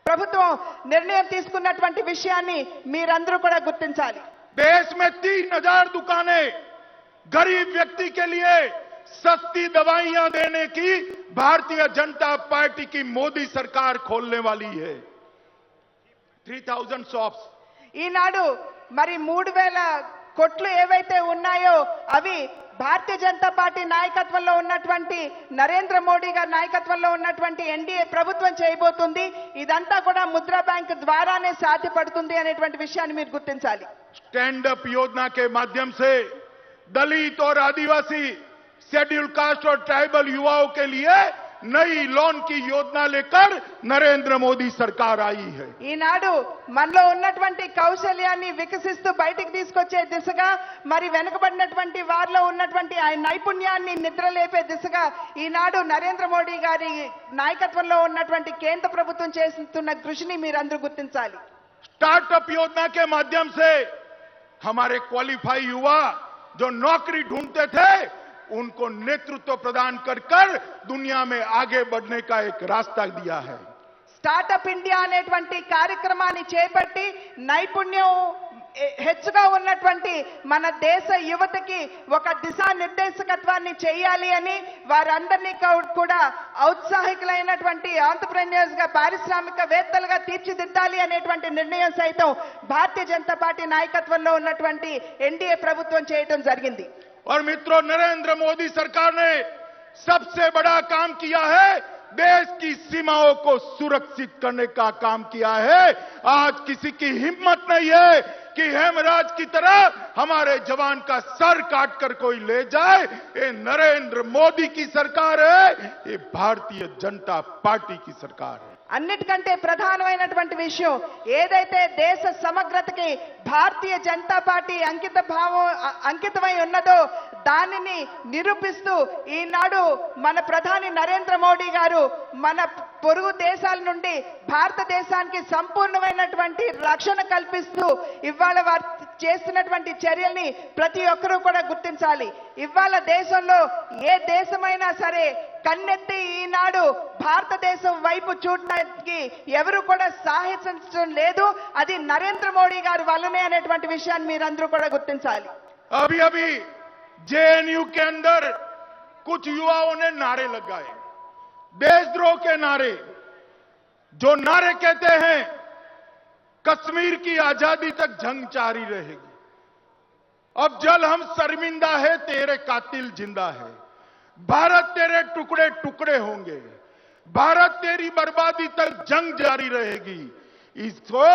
ప్రభుత్వం నిర్ణయం తీసుకున్నటువంటి విషయాన్ని మీరందరూ కూడా గుర్తించాలి. देश में 3,000 दुकानें गरीब व्यक्ति के लिए सस्ती दवाइयां देने की भारतीय जनता पार्टी की मोदी सरकार खोलने वाली है. 3,000 शॉप्स. ఈనాడు మరి 3,000 కోట్లు ఏవైతే ఉన్నాయో అవి భారతీయ జనతా పార్టీ నాయకత్వంలో ఉన్నటువంటి నరేంద్ర మోడీ గారి నాయకత్వంలో ఉన్నటువంటి ఎన్డీఏ ప్రభుత్వం చేయబోతుంది. ఇదంతా కూడా ముద్రా బ్యాంక్ ద్వారానే సాధ్యపడుతుంది అనేటువంటి విషయాన్ని మీరు గుర్తించాలి. स्टैंड अप योजना के माध्यम से दलित और आदिवासी, शेड्यूल कास्ट और ट्राइबल युवाओं के लिए नई लोन की योजना लेकर नरेंद्र मोदी सरकार आई है. ఈనాడు మనలో ఉన్నటువంటి కౌశల్యాన్ని వికసిస్తూ బయటికి తీసుకొచ్చే దిశగా మరి వెనుకబడినటువంటి వారిలో ఉన్నటువంటి ఆ నైపుణ్యాన్ని నిద్రలేపే దిశగా ఈనాడు నరేంద్ర మోడీ గారి నాయకత్వంలో ఉన్నటువంటి కేంద్ర ప్రభుత్వం చేస్తున్న కృషిని మీరందరూ గుర్తించాలి. स्टार्टअप योजना के माध्यम से हमारे क्वालिफाई युवा जो नौकरी ढूंढते थे उनको नेतृत्व प्रदान कर दुनिया में आगे बढ़ने का एक रास्ता दिया है. స్టార్టప్ ఇండియా అనేటువంటి కార్యక్రమాన్ని చేపట్టి నైపుణ్యం హెచ్చుగా ఉన్నటువంటి మన దేశ యువతకి ఒక దిశానిర్దేశకత్వాన్ని చేయాలి అని వారందరినీ కూడా ఔత్సాహికులైనటువంటి ఆంటర్‌ప్రెన్యూర్స్ గా, పారిశ్రామికవేత్తలుగా తీర్చిదిద్దాలి అనేటువంటి నిర్ణయం సైతం భారతీయ జనతా పార్టీ నాయకత్వంలో ఉన్నటువంటి ఎన్డీఏ ప్రభుత్వం చేయడం జరిగింది. और मित्रों, नरेंद्र मोदी सरकार ने सबसे बड़ा काम किया है, देश की सीमाओं को सुरक्षित करने का काम किया है. आज किसी की हिम्मत नहीं है कि हेमराज की तरह हमारे जवान का सर काट कर कोई ले जाए. ये नरेंद्र मोदी की सरकार है, ये भारतीय जनता पार्टी की सरकार है. అన్నిటికంటే ప్రధానమైనటువంటి విషయం ఏదైతే దేశ సమగ్రతకి భారతీయ జనతా పార్టీ అంకితమై ఉన్నదో దానిని నిరూపిస్తూ ఈనాడు మన ప్రధాని నరేంద్ర మోడీ గారు మన పొరుగు దేశాల నుండి భారతదేశానికి సంపూర్ణమైనటువంటి రక్షణ కల్పిస్తూ ఇవాళ వారు చేస్తున్నటువంటి చర్యల్ని ప్రతి ఒక్కరూ కూడా గుర్తించాలి. ఇవాళ దేశంలో ఏ దేశమైనా సరే కన్నెత్తి ఈనాడు భారతదేశం వైపు చూడడానికి ఎవరు కూడా సాహసించడం లేదు. అది నరేంద్ర మోడీ గారి వల్లనే అనేటువంటి విషయాన్ని మీరందరూ కూడా గుర్తించాలి. अभी अभी जेएनयू के अंदर कुछ युवाओं ने नारे लगाए, देशद्रोह के नारे, जो नारे कहते हैं कश्मीर की आजादी तक जंग जारी रहेगी, अब जल हम शर्मिंदा है तेरे कातिल जिंदा है, भारत तेरे टुकड़े टुकड़े होंगे, भारत तेरी बर्बादी तक जंग जारी रहेगी। इसको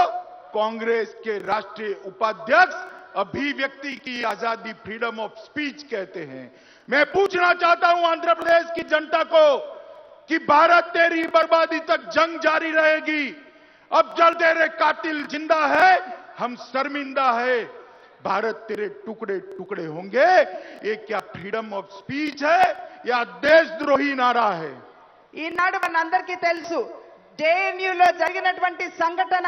कांग्रेस के राष्ट्रीय उपाध्यक्ष अभिव्यक्ति की आजादी, फ्रीडम ऑफ स्पीच कहते हैं। मैं पूछना चाहता हूं आंध्र प्रदेश की जनता को कि भारत तेरी बर्बादी तक जंग जारी रहेगी, अब जल तेरे कातिल जिंदा है, हम शर्मिंदा है, भारत तेरे टुकड़े टुकड़े होंगे। ये क्या फ्रीडम ऑफ स्पीच है या देशद्रोही नारा है? ఈనాడు మనందరికీ తెలుసు జేఎన్యూలో జరిగినటువంటి సంఘటన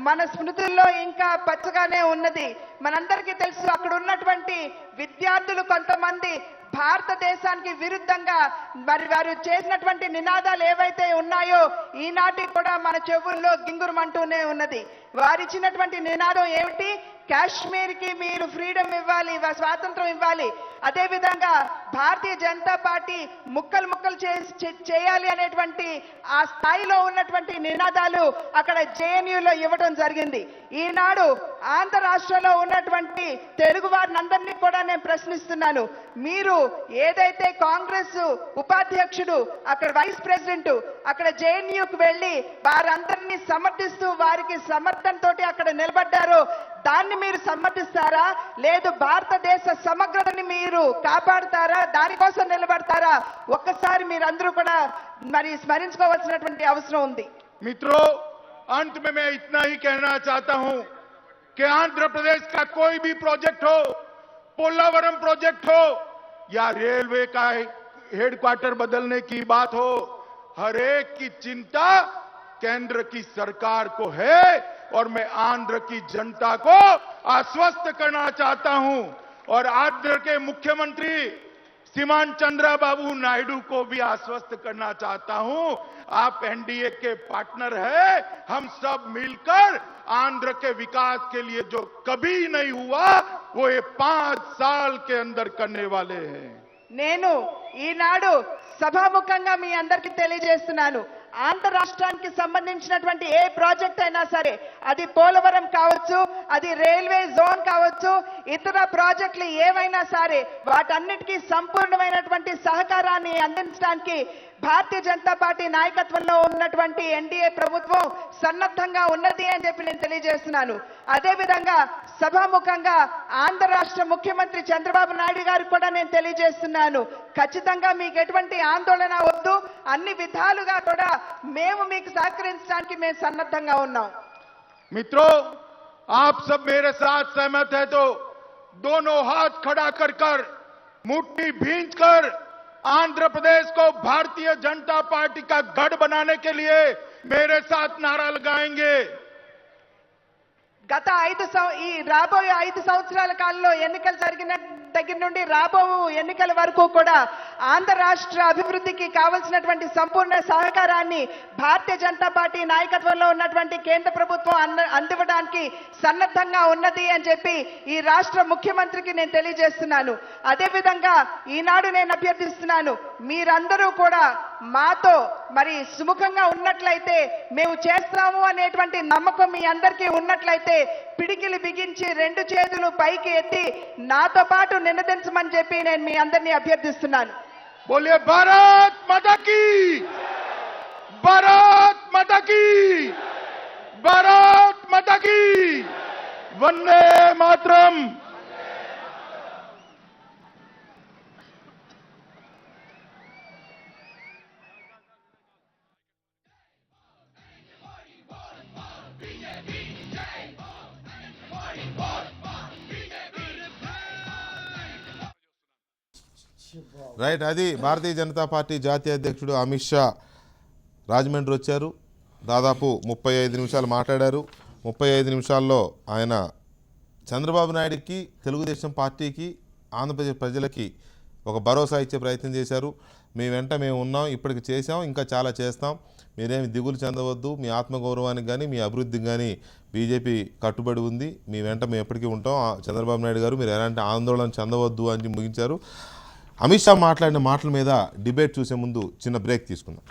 మన స్మృతుల్లో ఇంకా పచ్చగానే ఉన్నది. మనందరికీ తెలుసు అక్కడ ఉన్నటువంటి విద్యార్థులు కొంతమంది భారతదేశానికి విరుద్ధంగా మరి వారు చేసినటువంటి నినాదాలు ఏవైతే ఉన్నాయో ఈనాటి కూడా మన చెవుల్లో గింగురమంటూనే ఉన్నది. వారిచ్చినటువంటి నినాదం ఏమిటి? కాశ్మీర్ కి మీరు ఫ్రీడమ్ ఇవ్వాలి, స్వాతంత్రం ఇవ్వాలి. అదే విధంగా భారతీయ జనతా పార్టీ ముక్కలు ముక్కలు చేయాలి అనేటువంటి ఆ స్థాయిలో ఉన్నటువంటి నినాదాలు అక్కడ జేఎన్యూలో ఇవ్వడం జరిగింది. ఈనాడు ఆంధ్ర రాష్ట్రంలో ఉన్నటువంటి తెలుగు వారినందరినీ కూడా నేను ప్రశ్నిస్తున్నాను. మీరు ఏదైతే కాంగ్రెస్ ఉపాధ్యక్షుడు అక్కడ వైస్ ప్రెసిడెంట్ అక్కడ జేఎన్యూకి వెళ్లి వారందరినీ సమర్థిస్తూ వారికి సమర్థనతో అక్కడ నిలబడ్డారో దాన్ని మీరు సమర్థిస్తారా? లేదు భారతదేశ సమగ్రతని మీరు కాపాడతారా? దానికోసం నిలబడతారా? ఒక్కసారి మీరందరూ కూడా మరి స్మరించుకోవాల్సినటువంటి అవసరం ఉంది. मित्रों, अंत में मैं इतना ही कहना चाहता हूं कि आंध्र प्रदेश का कोई भी प्रोजेक्ट हो, पोलावरम प्रोजेक्ट हो या रेलवे का हेडक्वार्टर बदलने की बात हो, हर एक की चिंता केंद्र की सरकार को है और मैं आंध्र की जनता को आश्वस्त करना चाहता हूं और आंध्र के मुख्यमंत्री श्रीमान चंद्रबाबू नायडू को भी आश्वस्त करना चाहता हूं। आप एनडीए के पार्टनर हैं, हम सब मिलकर आंध्र के विकास के लिए जो कभी नहीं हुआ वो ये 5 साल के अंदर करने वाले हैं। నేను ఈనాడు సభాముఖంగా మీ అందరికీ తెలియజేస్తున్నాను. ఆంధ్ర రాష్ట్రానికి సంబంధించినటువంటి ఏ ప్రాజెక్ట్ అయినా సరే, అది పోలవరం కావచ్చు, అది రైల్వే జోన్ కావచ్చు, ఇతర ప్రాజెక్టులు ఏవైనా సరే వాటన్నిటికీ సంపూర్ణమైనటువంటి సహకారాన్ని అందించడానికి భారతీయ జనతా పార్టీ నాయకత్వంలో ఉన్నటువంటి ఎన్డీఏ ప్రభుత్వం సన్నద్ధంగా ఉన్నది అని చెప్పి నేను తెలియజేస్తున్నాను. అదేవిధంగా సభాముఖంగా ఆంధ్ర రాష్ట్ర ముఖ్యమంత్రి చంద్రబాబు నాయుడు గారికి కూడా నేను తెలియజేస్తున్నాను, ఖచ్చితంగా మీకు ఎటువంటి ఆందోళన వద్దు, అన్ని విధాలుగా కూడా మేము మీకు సహకరించడానికి మేము సన్నద్ధంగా ఉన్నాం. मित्रों, आप सब मेरे साथ सहमत है तो दोनों हाथ खड़ा कर कर मुट्ठी भींच कर आंध्र प्रदेश को भारतीय जनता पार्टी का गढ़ बनाने के लिए मेरे साथ नारा लगाएंगे। గత ఈ రాబోయే 5 సంవత్సరాల కాలంలో ఎన్నికలు జరిగిన దగ్గర నుండి రాబో ఎన్నికల వరకు కూడా ఆంధ్ర రాష్ట్ర అభివృద్ధికి కావాల్సినటువంటి సంపూర్ణ సహకారాన్ని భారతీయ జనతా పార్టీ నాయకత్వంలో ఉన్నటువంటి కేంద్ర ప్రభుత్వం అందివ్వడానికి సన్నద్ధంగా ఉన్నది అని చెప్పి ఈ రాష్ట్ర ముఖ్యమంత్రికి నేను తెలియజేస్తున్నాను. అదేవిధంగా ఈనాడు నేను అభ్యర్థిస్తున్నాను, మీరందరూ కూడా మాతో మరి సుముఖంగా ఉన్నట్లయితే, మేము చేస్తాము అనేటువంటి నమ్మకం మీ అందరికీ ఉన్నట్లయితే పిడికిలి బిగించి 2 చేతులు పైకి ఎత్తి నాతో పాటు నినదించమని చెప్పి నేను మీ అందరినీ అభ్యర్థిస్తున్నాను. बोलिए भारत माता की, भारत माता की, भारत माता की, वंदे मातरम। రైట్, అది భారతీయ జనతా పార్టీ జాతీయ అధ్యక్షుడు అమిత్ షా రాజమండ్రి వచ్చారు. దాదాపు 35 నిమిషాలు మాట్లాడారు. 35 నిమిషాల్లో ఆయన చంద్రబాబు నాయుడికి, తెలుగుదేశం పార్టీకి, ఆంధ్రప్రదేశ్ ప్రజలకి ఒక భరోసా ఇచ్చే ప్రయత్నం చేశారు. మీ వెంట మేము ఉన్నాం, ఇప్పటికి చేసాం, ఇంకా చాలా చేస్తాం, మీరేమి దిగులు చెందవద్దు, మీ ఆత్మగౌరవానికి కానీ మీ అభివృద్ధికి కానీ బీజేపీ కట్టుబడి ఉంది, మీ వెంట మేము ఎప్పటికీ ఉంటాం, చంద్రబాబు నాయుడు గారు మీరు ఎలాంటి ఆందోళన చెందవద్దు అని ముగించారు. అమిత్ షా మాట్లాడిన మాటల మీద డిబేట్ చూసే ముందు చిన్న బ్రేక్ తీసుకుందాం.